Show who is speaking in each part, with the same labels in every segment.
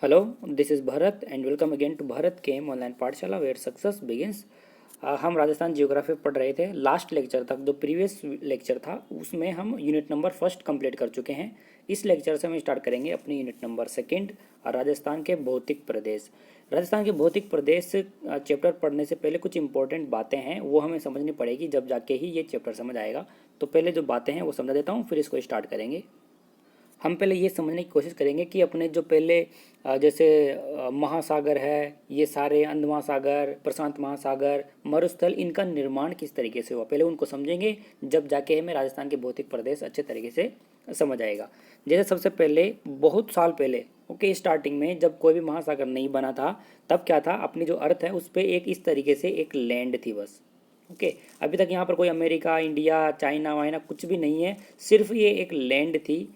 Speaker 1: Hello, this is Bharat and welcome again to Bharat KM online पाठशाला where success begins. हम Rajasthan geography पढ़ रहे थे। लास्ट लेक्चर तक जो प्रीवियस लेक्चर था उसमें हम यूनिट नंबर फर्स्ट कंप्लीट कर चुके हैं। इस लेक्चर से हम स्टार्ट करेंगे अपनी यूनिट नंबर सेकंड और राजस्थान के भौतिक प्रदेश। राजस्थान के भौतिक प्रदेश चैप्टर पढ़ने से पहले कुछ इंपॉर्टेंट बातें हैं वो हमें समझनी पड़ेगी, जब जाके ही ये चैप्टर समझ आएगा। तो पहले जो बातें हैं वो समझा देता हूँ, फिर इसको स्टार्ट करेंगे। हम पहले ये समझने की कोशिश करेंगे कि अपने जो पहले जैसे महासागर है, ये सारे अंध महासागर, प्रशांत महासागर, मरुस्थल, इनका निर्माण किस तरीके से हुआ, पहले उनको समझेंगे, जब जाके हमें राजस्थान के भौतिक प्रदेश अच्छे तरीके से समझ आएगा। जैसे सबसे पहले बहुत साल पहले स्टार्टिंग में जब कोई भी महासागर नहीं बना था, तब क्या था, अपनी जो अर्थ है उस पर एक इस तरीके से एक लैंड थी बस। अभी तक यहाँ पर कोई अमेरिका, इंडिया, चाइना वाइना कुछ भी नहीं है, सिर्फ ये एक लैंड थी।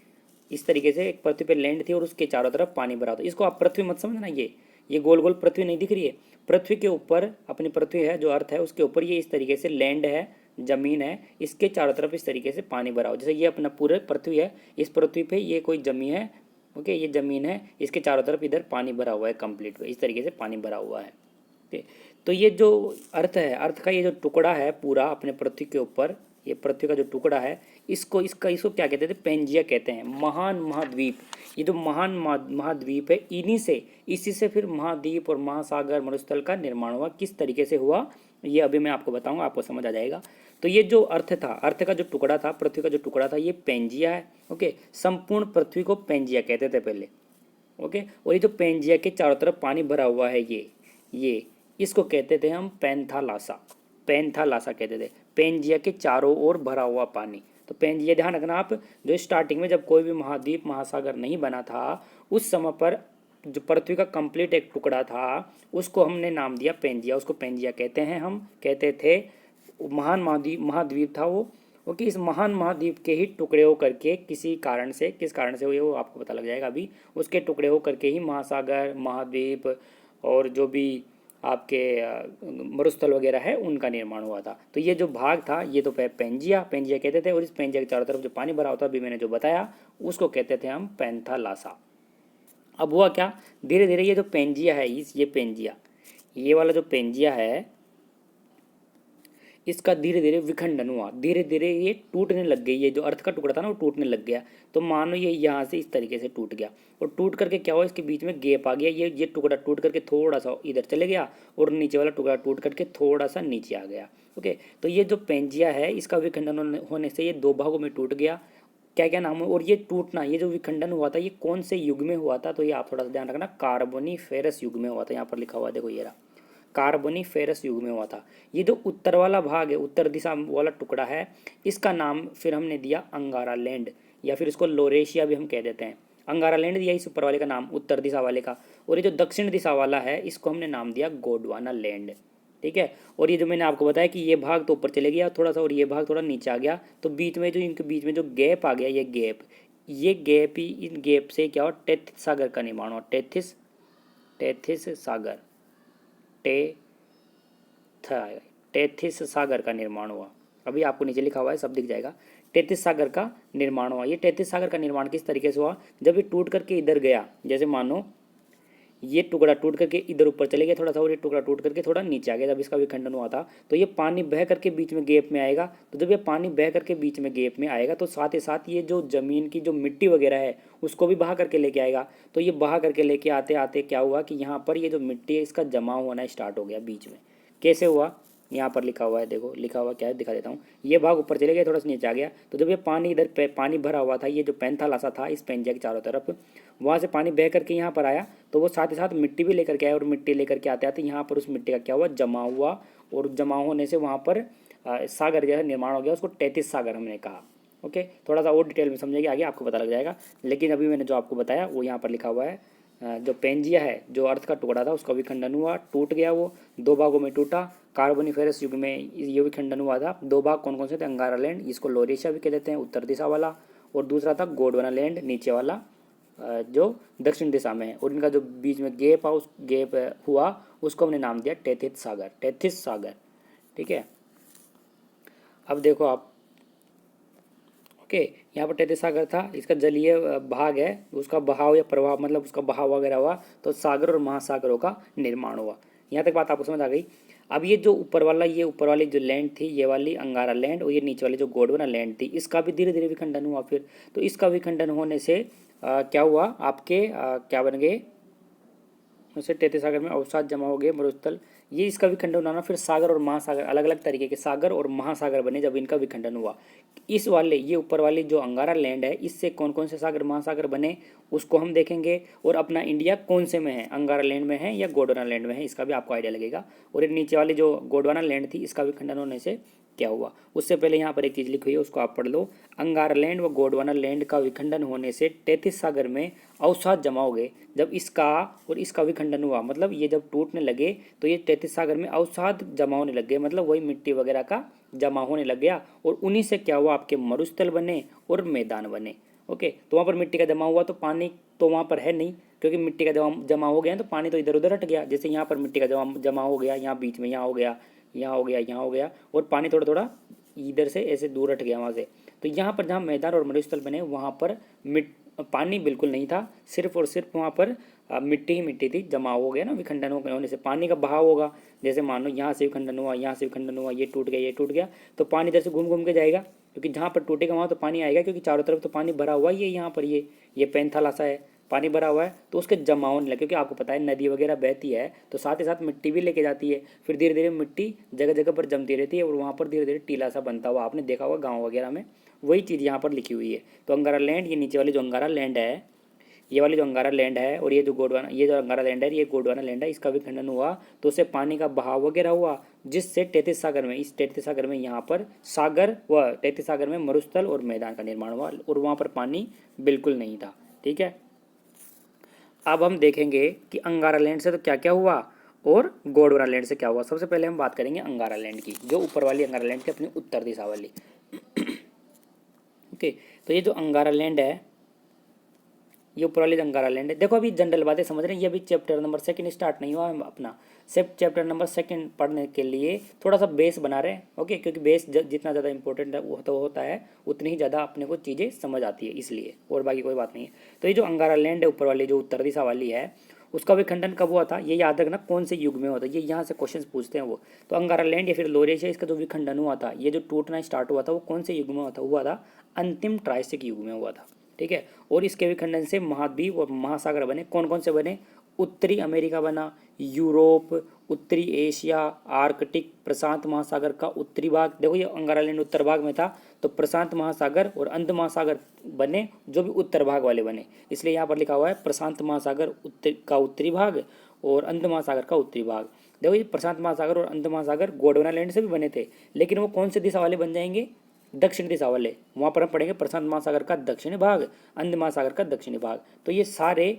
Speaker 1: इस तरीके से एक पृथ्वी पे लैंड थी और उसके चारों तरफ पानी भरा था। इसको आप पृथ्वी मत समझना, ये गोल गोल पृथ्वी नहीं दिख रही है। पृथ्वी के ऊपर अपनी पृथ्वी है, जो अर्थ है उसके ऊपर ये इस तरीके से लैंड है, जमीन है, इसके चारों तरफ इस तरीके से पानी भरा हो। जैसे ये अपना पूरे पृथ्वी है, इस पृथ्वी पे ये कोई जमीन है, ये जमीन है, इसके चारों तरफ इधर पानी भरा हुआ है, कंप्लीट इस तरीके से पानी भरा हुआ है। तो ये जो अर्थ है, अर्थ का ये जो टुकड़ा है पूरा अपने पृथ्वी के ऊपर, ये पृथ्वी का जो टुकड़ा है, इसको क्या कहते थे, पेंजिया कहते हैं, महान महाद्वीप। ये जो महान महाद्वीप है, इसी से फिर महाद्वीप और महासागर, मरुस्थल का निर्माण हुआ। किस तरीके से हुआ ये अभी मैं आपको बताऊंगा, आपको समझ आ जाएगा। तो ये जो अर्थ था, अर्थ का जो टुकड़ा था, पृथ्वी का जो टुकड़ा था, ये पेंजिया है। संपूर्ण पृथ्वी को पेंजिया कहते थे पहले। और ये जो पेंजिया के चारों तरफ पानी भरा हुआ है, ये इसको कहते थे हम पैंथालासा। पैंथालासा कहते थे, पेंजिया के चारों ओर भरा हुआ पानी। तो पेंजिया, ध्यान रखना आप, जो स्टार्टिंग में जब कोई भी महाद्वीप महासागर नहीं बना था, उस समय पर जो पृथ्वी का कंप्लीट एक टुकड़ा था, उसको हमने नाम दिया पेंजिया। उसको पेंजिया कहते हैं, हम कहते थे। महान महाद्वीप था वो। इस महान महाद्वीप के ही टुकड़े होकर के किसी कारण से, किस कारण से हुए वो आपको पता लग जाएगा अभी। उसके टुकड़े होकर के ही महासागर, महाद्वीप और जो भी आपके मरुस्थल वगैरह है उनका निर्माण हुआ था। तो ये जो भाग था, ये तो पेंजिया कहते थे। और इस पेंजिया के चारों तरफ जो पानी भरा होता, अभी मैंने जो बताया, उसको कहते थे हम पैंथालासा। अब हुआ क्या, धीरे धीरे ये जो पेंजिया है, ये पेंजिया, ये वाला जो पेंजिया है, इसका धीरे धीरे विखंडन हुआ। धीरे धीरे ये टूटने लग गई। ये जो अर्थ का टुकड़ा था ना, वो टूटने लग गया। तो मानो ये यहाँ से इस तरीके से टूट गया, और टूट करके क्या हुआ, इसके बीच में गैप आ गया। ये टुकड़ा टूट करके थोड़ा सा इधर चले गया, और नीचे वाला टुकड़ा टूट करके थोड़ा सा नीचे आ गया। तो ये जो पेंजिया है, इसका विखंडन होने से ये दो भागों में टूट गया। क्या क्या नाम है, और ये टूटना, ये जो विखंडन हुआ था, ये कौन से युग में हुआ था, तो ये आप थोड़ा सा ध्यान रखना, कार्बोनीफेरस युग में हुआ था। यहाँ पर लिखा हुआ है, देखो ये रहा, कार्बोनीफेरस युग में हुआ था। ये जो उत्तर वाला भाग है, उत्तर दिशा वाला टुकड़ा है, इसका नाम फिर हमने दिया अंगारा लैंड, या फिर इसको लोरेशिया भी हम कह देते हैं। अंगारा लैंड दिया इस ऊपर वाले का नाम, उत्तर दिशा वाले का। और ये जो दक्षिण दिशा वाला है, इसको हमने नाम दिया गोंडवाना लैंड। ठीक है। और ये जो मैंने आपको बताया कि ये भाग तो ऊपर चले गया थोड़ा सा, और ये भाग थोड़ा नीचे आ गया, तो बीच में जो इनके बीच में जो गैप आ गया, ये गैप ही, इन गैप से क्या हुआ, टेथिस सागर का निर्माण हुआ। टेथिस सागर, टेथिस सागर का निर्माण हुआ। अभी आपको नीचे लिखा हुआ है, सब दिख जाएगा। टेथिस सागर का निर्माण हुआ। ये टेथिस सागर का निर्माण किस तरीके से हुआ, जब ये टूट करके इधर गया, जैसे मानो ये टुकड़ा टूट करके इधर ऊपर चले गया थोड़ा सा, और ये टुकड़ा टूट करके थोड़ा नीचे आ गया, जब इसका विखंडन हुआ था, तो ये पानी बह करके बीच में गैप में आएगा। तो जब ये पानी बह करके बीच में गैप में आएगा, तो साथ ही साथ ये जो जमीन की जो मिट्टी वगैरह है, उसको भी बहा करके लेके आएगा। तो ये बहा करके लेके आते आते क्या हुआ कि यहाँ पर ये जो मिट्टी है, इसका जमा होना स्टार्ट हो गया बीच में। कैसे हुआ, यहाँ पर लिखा हुआ है, देखो लिखा हुआ क्या है, दिखा देता हूँ। ये भाग ऊपर चले गया, थोड़ा सा नीचे आ गया। तो जब ये पानी इधर पानी भरा हुआ था, ये जो पैंथालासा था इस पेंजिया के चारों तरफ, वहाँ से पानी बह करके यहाँ पर आया, तो वो साथ ही साथ मिट्टी भी लेकर के आया, और मिट्टी लेकर के आते आते यहाँ पर उस मिट्टी का क्या हुआ, जमा हुआ। और जमा होने से वहाँ पर सागर जैसा निर्माण हो गया, उसको टेथिस सागर हमने कहा। थोड़ा सा और डिटेल में समझेंगे आगे, आपको पता लग जाएगा। लेकिन अभी मैंने जो आपको बताया वो यहाँ पर लिखा हुआ है। जो पेंजिया है, जो अर्थ का टुकड़ा था, उसका विखंडन हुआ, टूट गया, वो दो भागों में टूटा। कार्बोनिफेरस युग में ये विखंडन हुआ था। दो भाग कौन कौन से थे, अंगारा लैंड, इसको लोरेशिया भी कह देते हैं, उत्तर दिशा वाला, और दूसरा था गोंडवाना लैंड, नीचे वाला, जो दक्षिण दिशा में है। और इनका जो बीच में गैप उस गैप हुआ, उसको हमने नाम दिया टेथिस सागर। ठीक है। अब देखो आप, ओके, यहाँ पर तैतीस सागर था, इसका जलीय भाग है, उसका बहाव या प्रवाह मतलब उसका बहाव वगैरह हुआ तो सागर और महासागरों का निर्माण हुआ। यहाँ तक बात आपको समझ आ गई। अब ये जो ऊपर वाला, ये ऊपर वाली जो लैंड थी, ये वाली अंगारा लैंड, और ये नीचे वाली जो गोंडवाना लैंड थी, इसका भी धीरे धीरे विखंडन हुआ फिर। तो इसका विखंडन होने से क्या हुआ, आपके क्या बन गए, उसे तैतीस सागर में अवसाद जमा हो गए, मरुस्थल। ये इसका विखंडन हुआ ना, फिर सागर और महासागर, अलग अलग तरीके के सागर और महासागर बने जब इनका विखंडन हुआ। इस वाले, ये ऊपर वाली जो अंगारा लैंड है, इससे कौन कौन से सागर महासागर बने उसको हम देखेंगे, और अपना इंडिया कौन से में है, अंगारा लैंड में है या गोंडवाना लैंड में है, इसका भी आपको आइडिया लगेगा। और ये नीचे वाली जो गोंडवाना लैंड थी, इसका विखंडन होने से क्या हुआ। उससे पहले यहाँ पर एक चीज़ लिखी हुई है, उसको आप पढ़ लो। अंगारा लैंड व गोंडवाना लैंड का विखंडन होने से तैतीस सागर में अवसाद जमा हो गए। जब इसका और इसका विखंडन हुआ, मतलब ये जब टूटने लगे तो ये तैतीस सागर में अवसाद जमा होने लग गए, मतलब वही मिट्टी वगैरह का जमा होने लग गया, और उन्हीं से क्या हुआ, आपके मरुस्थल बने और मैदान बने। ओके, तो वहाँ पर मिट्टी का जमा हुआ तो पानी तो वहाँ पर है नहीं, क्योंकि मिट्टी का जमा हो गया तो पानी तो इधर उधर हट गया। जैसे यहाँ पर मिट्टी का जमा हो गया, यहाँ बीच में यहाँ हो गया, यहाँ हो गया, यहाँ हो गया, और पानी थोड़ा थोड़ा इधर से ऐसे दूर हट गया वहाँ से। तो यहाँ पर जहाँ मैदान और मरुस्थल बने, वहाँ पर पानी बिल्कुल नहीं था, सिर्फ और सिर्फ वहाँ पर मिट्टी ही मिट्टी थी। जमा हो गया ना, विखंडन होने से पानी का बहाव होगा। जैसे मान लो यहाँ से विखंडन हुआ, यहाँ से विखंडन हुआ, ये टूट गया, ये टूट गया, तो पानी इधर से घूम घूम के जाएगा, क्योंकि जहाँ पर टूटेगा वहाँ तो पानी आएगा, क्योंकि चारों तरफ तो पानी भरा हुआ ही है। यहाँ पर ये पैंथाला सा है, पानी भरा हुआ है, तो उसके जमा होने लगे, क्योंकि आपको पता है नदी वगैरह बहती है तो साथ ही साथ मिट्टी भी लेके जाती है, फिर धीरे धीरे मिट्टी जगह जगह पर जमती रहती है, और वहाँ पर धीरे धीरे टीला सा बनता हुआ आपने देखा होगा गाँव वगैरह में। वही चीज़ यहाँ पर लिखी हुई है। तो अंगारा लैंड, ये नीचे वाली जो अंगारा लैंड है, ये वाली जो अंगारा लैंड है, और ये जो गोंडवाना, ये जो अंगारा लैंड है, ये गोंडवाना लैंड है, इसका विखंडन हुआ तो उससे पानी का बहाव वगैरह हुआ, जिससे तैतीस सागर में, इस तैतीस सागर में यहाँ पर सागर व तैतीस सागर में मरुस्थल और मैदान का निर्माण हुआ, और वहाँ पर पानी बिल्कुल नहीं था। ठीक है, अब हम देखेंगे कि अंगारा लैंड से तो क्या क्या हुआ और गोंडवाना लैंड से क्या हुआ। सबसे पहले हम बात करेंगे अंगारा लैंड की, जो ऊपर वाली अंगारा लैंड थी अपनी उत्तर दिशा वाली। ओके, तो ये जो अंगारा लैंड है, ये ऊपर वाली अंगारा लैंड है। देखो अभी जनरल बातें समझ रहे हैं, ये अभी चैप्टर नंबर 2 स्टार्ट नहीं हुआ है अपना, सिर्फ चैप्टर नंबर 2 पढ़ने के लिए थोड़ा सा बेस बना रहे हैं। ओके, क्योंकि बेस जितना ज़्यादा इंपॉर्टेंट है वो तो होता है, उतनी ही ज़्यादा अपने को चीज़ें समझ आती है, इसलिए, और बाकी कोई बात नहीं है। तो ये जो अंगारा लैंड है ऊपर वाली, जो उत्तर दिशा वाली है, उसका विखंडन कब हुआ था, ये याद रखना कौन से युग में होता है, ये यहाँ से क्वेश्चन पूछते हैं वो। तो अंगारा लैंड या फिर लोरेशिया, इसका जो विखंडन हुआ था, ये जो टूटना स्टार्ट हुआ था, वो कौन से युग में हुआ था, अंतिम ट्राइसिक युग में हुआ था। ठीक है, और इसके विखंडन से महाद्वीप और महासागर बने। कौन कौन से बने, उत्तरी अमेरिका बना, यूरोप, उत्तरी एशिया, आर्कटिक, प्रशांत महासागर का उत्तरी भाग। देखो ये अंगारा लैंड उत्तर भाग में था, तो प्रशांत महासागर और अंध महासागर बने, जो भी उत्तर भाग वाले बने, इसलिए यहाँ पर लिखा हुआ है प्रशांत महासागर का उत्तरी भाग और अंध महासागर का उत्तरी भाग। देखो ये प्रशांत महासागर और अंध महासागर गोंडवाना लैंड से भी बने थे, लेकिन वो कौन से दिशा वाले बन जाएंगे, दक्षिण दिशा वाले। वहाँ पर हम पढ़ेंगे प्रशांत महासागर का दक्षिणी भाग, अंध महासागर का दक्षिणी भाग। तो ये सारे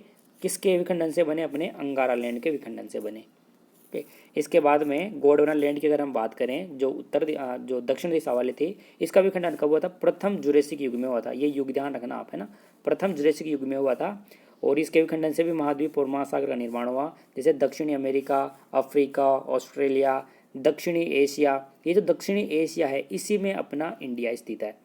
Speaker 1: किसके विखंडन से बने, अपने अंगारा लैंड के विखंडन से बने। ओके, इसके बाद में गोंडवाना लैंड की अगर हम बात करें, जो दक्षिण दिशा वाले थे, इसका विखंडन कब हुआ था, प्रथम जुरेसिक युग में हुआ था। ये युग ध्यान रखना आप, है ना, प्रथम जुरेसिक युग में हुआ था, और इसके विखंडन से भी महाद्वीप और महासागर का निर्माण हुआ, जैसे दक्षिणी अमेरिका, अफ्रीका, ऑस्ट्रेलिया, दक्षिणी एशिया। ये जो दक्षिणी एशिया है, इसी में अपना इंडिया स्थित है।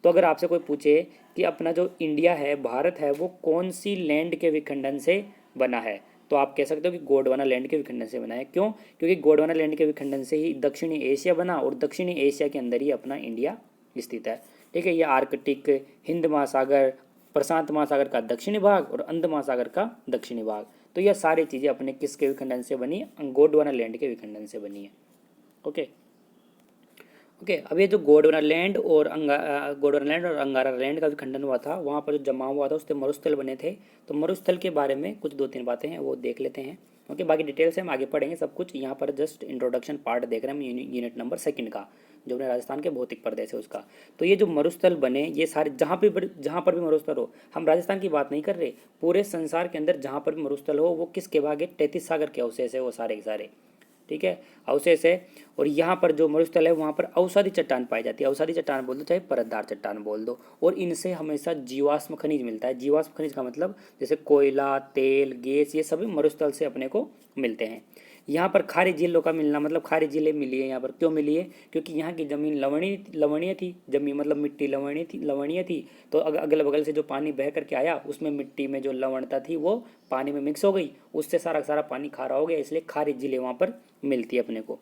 Speaker 1: तो अगर आपसे कोई पूछे कि अपना जो इंडिया है, भारत है, वो कौन सी लैंड के विखंडन से बना है, तो आप कह सकते हो कि गोंडवाना लैंड के विखंडन से बना है। क्यों, क्योंकि गोंडवाना लैंड के विखंडन से ही दक्षिणी एशिया बना, और दक्षिणी एशिया के अंदर ही अपना इंडिया स्थित है। ठीक है, ये आर्कटिक, हिंद महासागर, प्रशांत महासागर का दक्षिणी भाग और अंध महासागर का दक्षिणी भाग। तो यह सारी चीज़ें अपने किसके विखंडन से बनी, गोंडवाना लैंड के विखंडन से बनी है। ओके ओके, अब ये जो गोंडवाना लैंड और अंगारा लैंड का विखंडन हुआ था, वहाँ पर जो जमाव हुआ था उससे मरुस्थल बने थे। तो मरुस्थल के बारे में कुछ 2-3 बातें हैं, वो देख लेते हैं। ओके, बाकी डिटेल से हम आगे पढ़ेंगे सब कुछ। यहाँ पर जस्ट इंट्रोडक्शन पार्ट देख रहे हैं हम, यूनिट नंबर 2 का, जो अपने राजस्थान के भौतिक प्रदेश है उसका। तो ये जो मरुस्थल बने, ये सारे जहाँ पर भी मरुस्थल हो, हम राजस्थान की बात नहीं कर रहे, पूरे संसार के अंदर जहाँ पर भी मरुस्थल हो, वो किसके भाग है, 33 सागर के अवशेष है वो सारे के सारे। ठीक है, अवशेष है। और यहाँ पर जो मरुस्थल है, वहाँ पर अवसादी चट्टान पाई जाती है। अवसादी चट्टान बोल दो चाहे परतदार चट्टान बोल दो, और इनसे हमेशा जीवाश्म खनिज मिलता है। जीवाश्म खनिज का मतलब जैसे कोयला, तेल, गैस, ये सभी मरुस्थल से अपने को मिलते हैं। यहाँ पर खारी झीलों का मिलना मतलब खारी झीलें मिली है यहाँ पर, क्यों मिली है? क्योंकि यहाँ की ज़मीन लवणीय थी, जमीन मतलब मिट्टी लवणीय थी। तो अगल बगल से जो पानी बह करके आया उसमें मिट्टी में जो लवणता थी वो पानी में मिक्स हो गई, उससे सारा सारा पानी खारा हो गया, इसलिए खारी झीलें वहाँ पर मिलती है अपने को।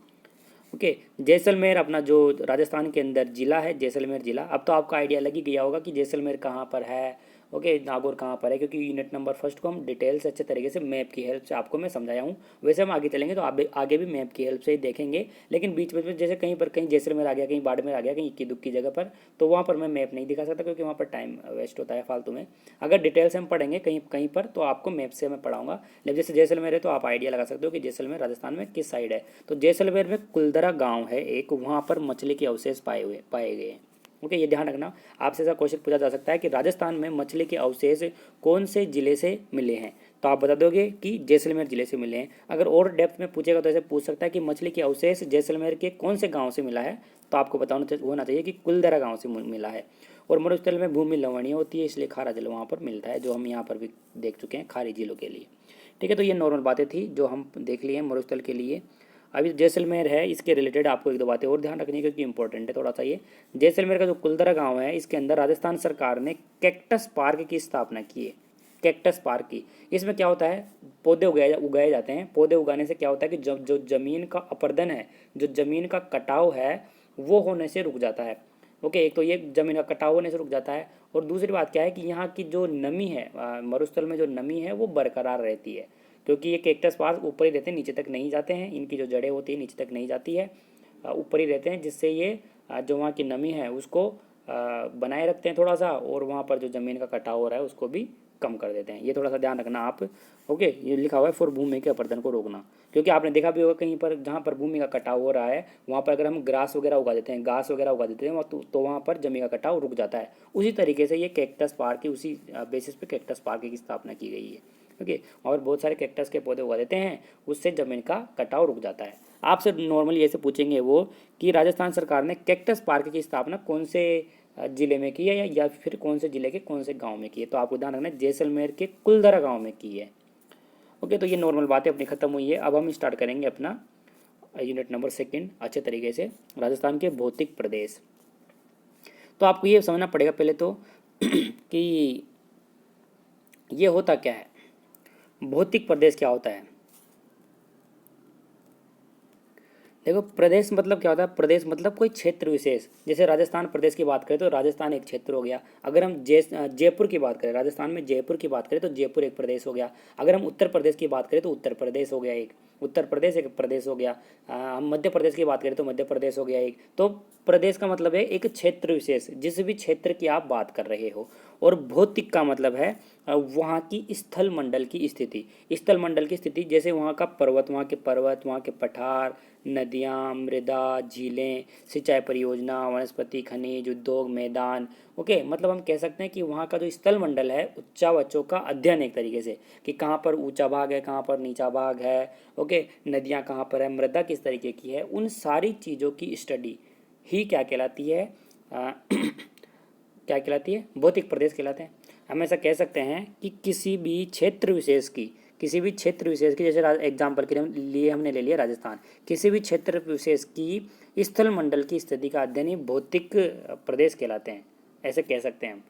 Speaker 1: ओके, जैसलमेर अपना जो राजस्थान के अंदर जिला है, जैसलमेर जिला। अब तो आपको आइडिया लग ही गया होगा कि जैसलमेर कहाँ पर है, ओके, नागौर कहाँ पर है, क्योंकि यूनिट नंबर फर्स्ट को हम डिटेल से अच्छे तरीके से मैप की हेल्प से आपको मैं समझाया हूँ। वैसे हम आगे चलेंगे तो आगे भी मैप की हेल्प से ही देखेंगे, लेकिन बीच बीच में जैसे कहीं पर कहीं जैसलमेर आ गया, कहीं बाड़मेर आ गया, कहीं इक्की दुक्की जगह पर, तो वहाँ पर मैं मैप नहीं दिखा सकता क्योंकि वहाँ पर टाइम वेस्ट होता है फालतू में। अगर डिटेल से हम पढ़ेंगे कहीं कहीं पर तो आपको मैप से मैं पढ़ाऊंगा। लेकिन जैसे जैसलमेर है तो आप आइडिया लगा सकते हो कि जैसलमेर राजस्थान में किस साइड है। तो जैसलमेर में कुलदरा गाँव है एक, वहाँ पर मछली के अवशेष पाए गए हैं। ओके, ये ध्यान रखना। आपसे ऐसा क्वेश्चन पूछा जा सकता है कि राजस्थान में मछली के अवशेष कौन से जिले से मिले हैं, तो आप बता दोगे कि जैसलमेर जिले से मिले हैं। अगर और डेप्थ में पूछेगा तो ऐसे पूछ सकता है कि मछली के अवशेष जैसलमेर के कौन से गांव से मिला है, तो आपको बताना होना चाहिए कि कुलदरा गांव से मिला है। और मरुस्थल में भूमि लवणीय होती है, इसलिए खारा जल वहाँ पर मिलता है, जो हम यहाँ पर भी देख चुके हैं खारी झीलों के लिए। ठीक है, तो ये नॉर्मल बातें थी जो हम देख लिए हैं मरुस्थल के लिए। अभी जैसलमेर है, इसके रिलेटेड आपको एक दो बातें और ध्यान रखनी है क्योंकि इंपॉर्टेंट है थोड़ा सा ये। जैसलमेर का जो कुलदरा गांव है, इसके अंदर राजस्थान सरकार ने कैक्टस पार्क की स्थापना की है। कैक्टस पार्क की, इसमें क्या होता है, पौधे उगाए जाते हैं। पौधे उगाने से क्या होता है कि जब जो जमीन का अपरदन है, जो जमीन का कटाव है, वो होने से रुक जाता है। ओके, एक तो ये जमीन का कटाव होने से रुक जाता है, और दूसरी बात क्या है कि यहाँ की जो नमी है, मरुस्थल में जो नमी है वो बरकरार रहती है, क्योंकि ये कैक्टस पार्क ऊपर ही रहते हैं, नीचे तक नहीं जाते हैं। इनकी जो जड़ें होती है नीचे तक नहीं जाती है, ऊपर ही रहते हैं, जिससे ये जो वहाँ की नमी है उसको बनाए रखते हैं थोड़ा सा, और वहाँ पर जो ज़मीन का कटाव हो रहा है उसको भी कम कर देते हैं। ये थोड़ा सा ध्यान रखना आप। ओके, ये लिखा हुआ है फॉर भूमि के अपरदन को रोकना, क्योंकि आपने देखा भी होगा कहीं पर जहाँ पर भूमि का कटाव हो रहा है वहाँ पर अगर हम ग्रास वगैरह उगा देते हैं, घास वगैरह उगा देते हैं, तो वहाँ पर जमीन का कटाव रुक जाता है। उसी तरीके से ये कैक्टस पार्क की उसी बेसिस पे कैक्टस पार्क की स्थापना की गई है। ओके, और बहुत सारे कैक्टस के पौधे उगा देते हैं, उससे ज़मीन का कटाव रुक जाता है। आपसे नॉर्मली ऐसे पूछेंगे वो कि राजस्थान सरकार ने कैक्टस पार्क की स्थापना कौन से जिले में की है, या फिर कौन से जिले के कौन से गांव में की है, तो आपको ध्यान रखना है जैसलमेर के कुलदरा गांव में की है। ओके, तो ये नॉर्मल बातें अपनी खत्म हुई है। अब हम स्टार्ट करेंगे अपना यूनिट नंबर सेकंड अच्छे तरीके से, राजस्थान के भौतिक प्रदेश। तो आपको ये समझना पड़ेगा पहले तो कि ये होता क्या है, भौतिक प्रदेश क्या होता है। देखो, प्रदेश मतलब क्या होता है, प्रदेश मतलब कोई क्षेत्र विशेष। जैसे राजस्थान प्रदेश की बात करें तो राजस्थान एक क्षेत्र हो गया। अगर हम जयपुर की बात करें, राजस्थान में जयपुर की बात करें तो जयपुर एक प्रदेश हो गया। अगर हम उत्तर प्रदेश की बात करें तो उत्तर प्रदेश हो गया एक, उत्तर प्रदेश एक प्रदेश हो गया। हम मध्य प्रदेश की बात करें तो मध्य प्रदेश हो गया एक। तो प्रदेश का मतलब है एक क्षेत्र विशेष, जिस भी क्षेत्र की आप बात कर रहे हो। और भौतिक का मतलब है वहाँ की स्थल मंडल की स्थिति। स्थल मंडल की स्थिति जैसे वहाँ का पर्वत, वहाँ के पठार, नदियाँ, मृदा, झीलें, सिंचाई परियोजना, वनस्पति, खनिज, उद्योग, मैदान। ओके, मतलब हम कह सकते हैं कि वहाँ का जो स्थल मंडल है, उच्चावचों का अध्ययन एक तरीके से, कि कहाँ पर ऊंचा भाग है, कहाँ पर नीचा भाग है। ओके, नदियाँ कहाँ पर है, मृदा किस तरीके की है, उन सारी चीज़ों की स्टडी ही क्या कहलाती है, क्या कहलाती है, भौतिक प्रदेश कहलाते हैं। हम ऐसा कह सकते हैं कि किसी भी क्षेत्र विशेष की जैसे एग्जाम्पल के लिए हमने ले लिया राजस्थान, किसी भी क्षेत्र विशेष की स्थल मंडल की स्थिति का अध्ययन ही भौतिक प्रदेश कहलाते हैं, ऐसे कह सकते हैं हम।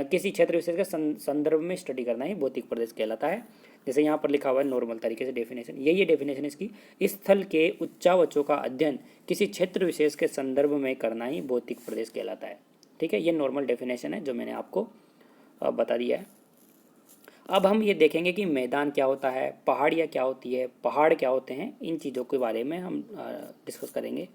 Speaker 1: किसी क्षेत्र विशेष के संदर्भ में स्टडी करना ही भौतिक प्रदेश कहलाता है। जैसे यहाँ पर लिखा हुआ है नॉर्मल तरीके से डेफिनेशन, यही डेफिनेशन इसकी, स्थल के उच्चावचों का अध्ययन किसी क्षेत्र विशेष के संदर्भ में करना ही भौतिक प्रदेश कहलाता है। ठीक है, ये नॉर्मल डेफिनेशन है जो मैंने आपको बता दिया है। अब हम ये देखेंगे कि मैदान क्या होता है, पहाड़ियाँ क्या होती है, पहाड़ क्या होते हैं, इन चीज़ों के बारे में हम डिस्कस करेंगे।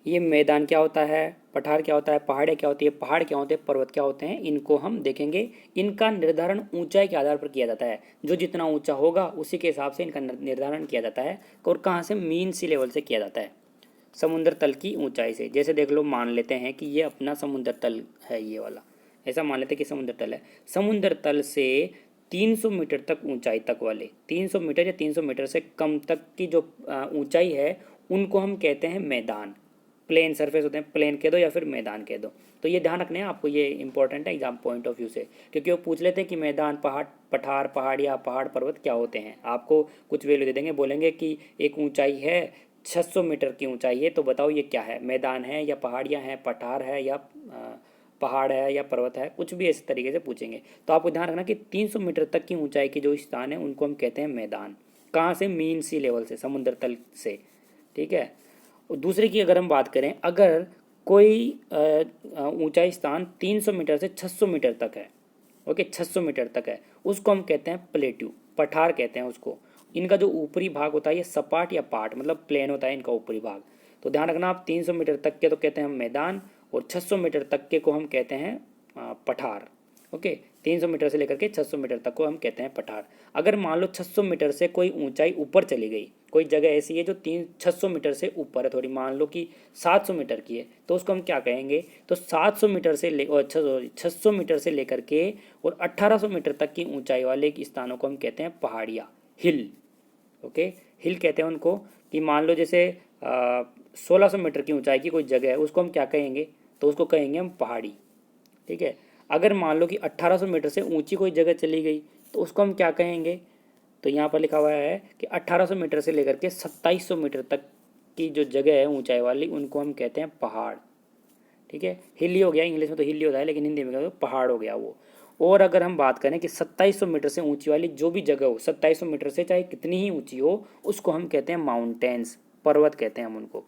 Speaker 1: ये मैदान क्या होता है, पठार क्या होता है, पहाड़ियाँ क्या होती है, पहाड़ क्या होते हैं, पर्वत क्या होते हैं, इनको हम देखेंगे। इनका निर्धारण ऊंचाई के आधार पर किया जाता है। जो जितना ऊंचा होगा उसी के हिसाब से इनका निर्धारण किया जाता है। और कहाँ से, मीन सी लेवल से किया जाता है, समुद्र तल की ऊंचाई से। जैसे देख लो, मान लेते हैं कि ये अपना समुद्र तल है, ये वाला ऐसा मान लेते हैं कि समुद्र तल है। समुद्र तल से 300 मीटर तक ऊंचाई तक वाले, 300 मीटर या 300 मीटर से कम तक की जो ऊंचाई है, उनको हम कहते हैं मैदान। प्लेन सरफेस होते हैं, प्लेन कह दो या फिर मैदान कह दो। तो ये ध्यान रखना है आपको, ये इंपॉर्टेंट है एग्जाम पॉइंट ऑफ व्यू से, क्योंकि वो पूछ लेते हैं कि मैदान, पहाड़, पठार, पहाड़िया, पहाड़, पर्वत क्या होते हैं। आपको कुछ वैल्यू दे देंगे, बोलेंगे कि एक ऊंचाई है 600 मीटर की ऊंचाई है, तो बताओ ये क्या है, मैदान है या पहाड़ियाँ हैं, पठार है या पहाड़ है या पर्वत है, कुछ भी इस तरीके से पूछेंगे। तो आपको ध्यान रखना कि 300 मीटर तक की ऊंचाई के जो स्थान है उनको हम कहते हैं मैदान। कहाँ से? मीन सी लेवल से, समुद्र तल से, ठीक है। और दूसरे की अगर हम बात करें, अगर कोई ऊंचाई स्थान 300 मीटर से 600 मीटर तक है, ओके, 600 मीटर तक है, उसको हम कहते हैं प्लेट्यू, पठार कहते हैं उसको। इनका जो ऊपरी भाग होता है ये सपाट या पाट मतलब प्लेन होता है इनका ऊपरी भाग। तो ध्यान रखना आप, 300 मीटर तक के तो कहते हैं हम मैदान, और 600 मीटर तक के को हम कहते हैं पठार। ओके, 300 मीटर से लेकर के 600 मीटर तक को हम कहते हैं पठार। अगर मान लो 600 मीटर से कोई ऊंचाई ऊपर चली गई, कोई जगह ऐसी है जो 600 मीटर से ऊपर है थोड़ी, मान लो कि 700 मीटर की है, तो उसको हम क्या कहेंगे? तो 700 मीटर से ले और 600 मीटर से लेकर के और 1800 मीटर तक की ऊंचाई वाले स्थानों को हम कहते हैं पहाड़ियाँ, हिल। ओके, हिल कहते हैं उनको। कि मान लो जैसे 1600 मीटर की ऊंचाई की कोई जगह है, उसको हम क्या कहेंगे? तो उसको कहेंगे हम पहाड़ी, ठीक है। अगर मान लो कि 1800 मीटर से ऊंची कोई जगह चली गई, तो उसको हम क्या कहेंगे? तो यहाँ पर लिखा हुआ है कि 1800 मीटर से लेकर के 2700 मीटर तक की जो जगह है ऊंचाई वाली, उनको हम कहते हैं पहाड़, ठीक है। हिली हो गया, इंग्लिश में तो हिली होता है, लेकिन हिंदी में पहाड़ हो गया वो। और अगर हम बात करें कि 2700 मीटर से ऊंची वाली जो भी जगह हो, 2700 मीटर से चाहे कितनी ही ऊंची हो, उसको हम कहते हैं माउंटेन्स, पर्वत कहते हैं हम उनको।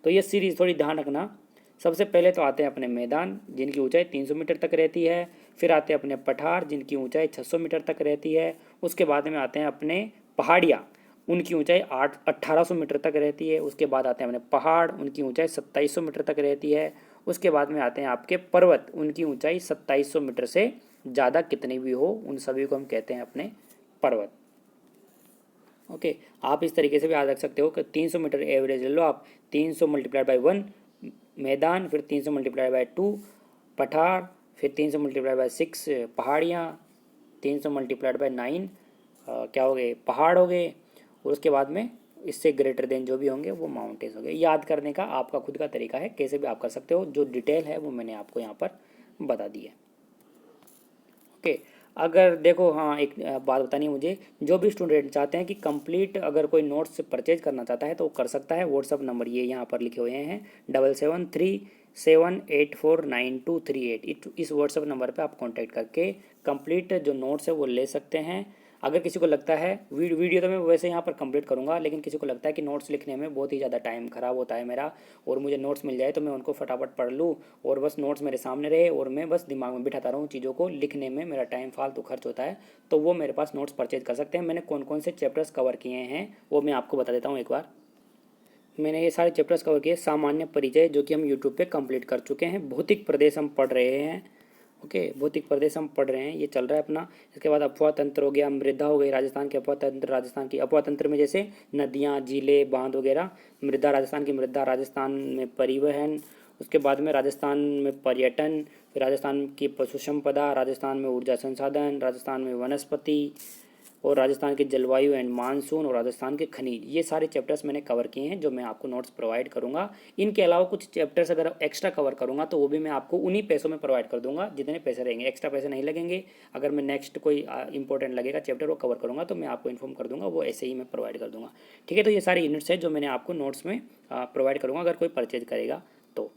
Speaker 1: तो ये सीरीज थोड़ी ध्यान रखना। सबसे पहले तो आते हैं अपने मैदान, जिनकी ऊंचाई 300 मीटर तक रहती है। फिर आते हैं अपने पठार, जिनकी ऊंचाई 600 मीटर तक रहती है। उसके बाद में आते हैं अपने पहाड़ियाँ, उनकी ऊंचाई 1800 मीटर तक रहती है। उसके बाद आते हैं अपने पहाड़, उनकी ऊंचाई 2700 मीटर तक रहती है। उसके बाद में आते हैं आपके पर्वत, उनकी ऊंचाई 2700 मीटर से ज़्यादा कितनी भी हो, उन सभी को हम कहते हैं अपने पर्वत। ओके, आप इस तरीके से भी याद रख सकते हो कि 300 मीटर एवरेज ले लो आप, 300 मल्टीप्लाइड बाई 1 मैदान, फिर 300 मल्टीप्लाइड बाई 2 पठार, फिर 300 मल्टीप्लाइड बाई 6 पहाड़ियाँ, 300 मल्टीप्लाइड बाई 9 क्या हो गए? पहाड़ हो गए। और उसके बाद में इससे ग्रेटर देन जो भी होंगे वो माउंटेन्स हो गए। याद करने का आपका खुद का तरीका है, कैसे भी आप कर सकते हो। जो डिटेल है वो मैंने आपको यहाँ पर बता दी है। ओके, अगर देखो, हाँ, एक बात बतानी है मुझे, जो भी स्टूडेंट चाहते हैं कि कंप्लीट अगर कोई नोट्स परचेज करना चाहता है तो वो कर सकता है। व्हाट्सअप नंबर ये यहाँ पर लिखे हुए हैं 7737849238। इस व्हाट्सअप नंबर पे आप कांटेक्ट करके कंप्लीट जो नोट्स है वो ले सकते हैं। अगर किसी को लगता है, वीडियो तो मैं वैसे यहाँ पर कंप्लीट करूँगा, लेकिन किसी को लगता है कि नोट्स लिखने में बहुत ही ज़्यादा टाइम ख़राब होता है मेरा, और मुझे नोट्स मिल जाए तो मैं उनको फटाफट पढ़ लूँ और बस नोट्स मेरे सामने रहे और मैं बस दिमाग में बिठाता रहूँ चीज़ों को, लिखने में मेरा टाइम फालतू खर्च होता है, तो वो मेरे पास नोट्स परचेज कर सकते हैं। मैंने कौन कौन से चैप्टर्स कवर किए हैं वो मैं आपको बता देता हूँ एक बार। मैंने ये सारे चैप्टर्स कवर किए। सामान्य परिचय, जो कि हम यूट्यूब पे कंप्लीट कर चुके हैं। भौतिक प्रदेश हम पढ़ रहे हैं, ओके, भौतिक प्रदेश हम पढ़ रहे हैं, ये चल रहा है अपना। इसके बाद अफवाह तंत्र हो गया, मृदा हो गई, राजस्थान के अफवाह तंत्र, राजस्थान की अफवाह तंत्र में जैसे नदियाँ, झीलें, बांध वगैरह। मृदा, राजस्थान की मृदा, राजस्थान में परिवहन। उसके बाद में राजस्थान में पर्यटन, फिर राजस्थान की पशु संपदा, राजस्थान में ऊर्जा संसाधन, राजस्थान में वनस्पति, और राजस्थान की जलवायु एंड मानसून, और राजस्थान के खनिज। ये सारे चैप्टर्स मैंने कवर किए हैं, जो मैं आपको नोट्स प्रोवाइड करूंगा। इनके अलावा कुछ चैप्टर्स अगर एक्स्ट्रा कवर करूंगा तो वो भी मैं आपको उन्हीं पैसों में प्रोवाइड कर दूंगा जितने पैसे रहेंगे, एक्स्ट्रा पैसे नहीं लगेंगे। अगर मैं नेक्स्ट कोई इंपॉर्टेंट लगेगा चैप्टर वो कवर करूँगा तो मैं आपको इन्फॉर्म कर दूँगा, वो ऐसे ही मैं प्रोवाइड कर दूँगा, ठीक है। तो ये सारे यूनिट्स हैं जो मैंने आपको नोट्स में प्रोवाइड करूँगा अगर कोई परचेज करेगा तो,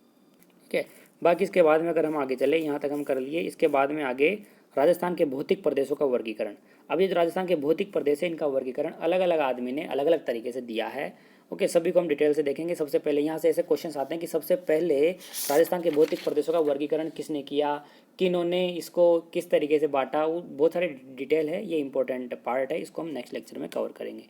Speaker 1: ठीक है। बाकी इसके बाद में अगर हम आगे चले, यहाँ तक हम कर लिए। इसके बाद में आगे राजस्थान के भौतिक प्रदेशों का वर्गीकरण। अब ये जो राजस्थान के भौतिक प्रदेश है, इनका वर्गीकरण अलग अलग आदमी ने अलग अलग तरीके से दिया है, ओके। सभी को हम डिटेल से देखेंगे। सबसे पहले यहाँ से ऐसे क्वेश्चंस आते हैं कि सबसे पहले राजस्थान के भौतिक प्रदेशों का वर्गीकरण किसने किया, किन्होंने इसको किस तरीके से बांटा, वो बहुत सारे डिटेल है, ये इंपॉर्टेंट पार्ट है, इसको हम नेक्स्ट लेक्चर में कवर करेंगे।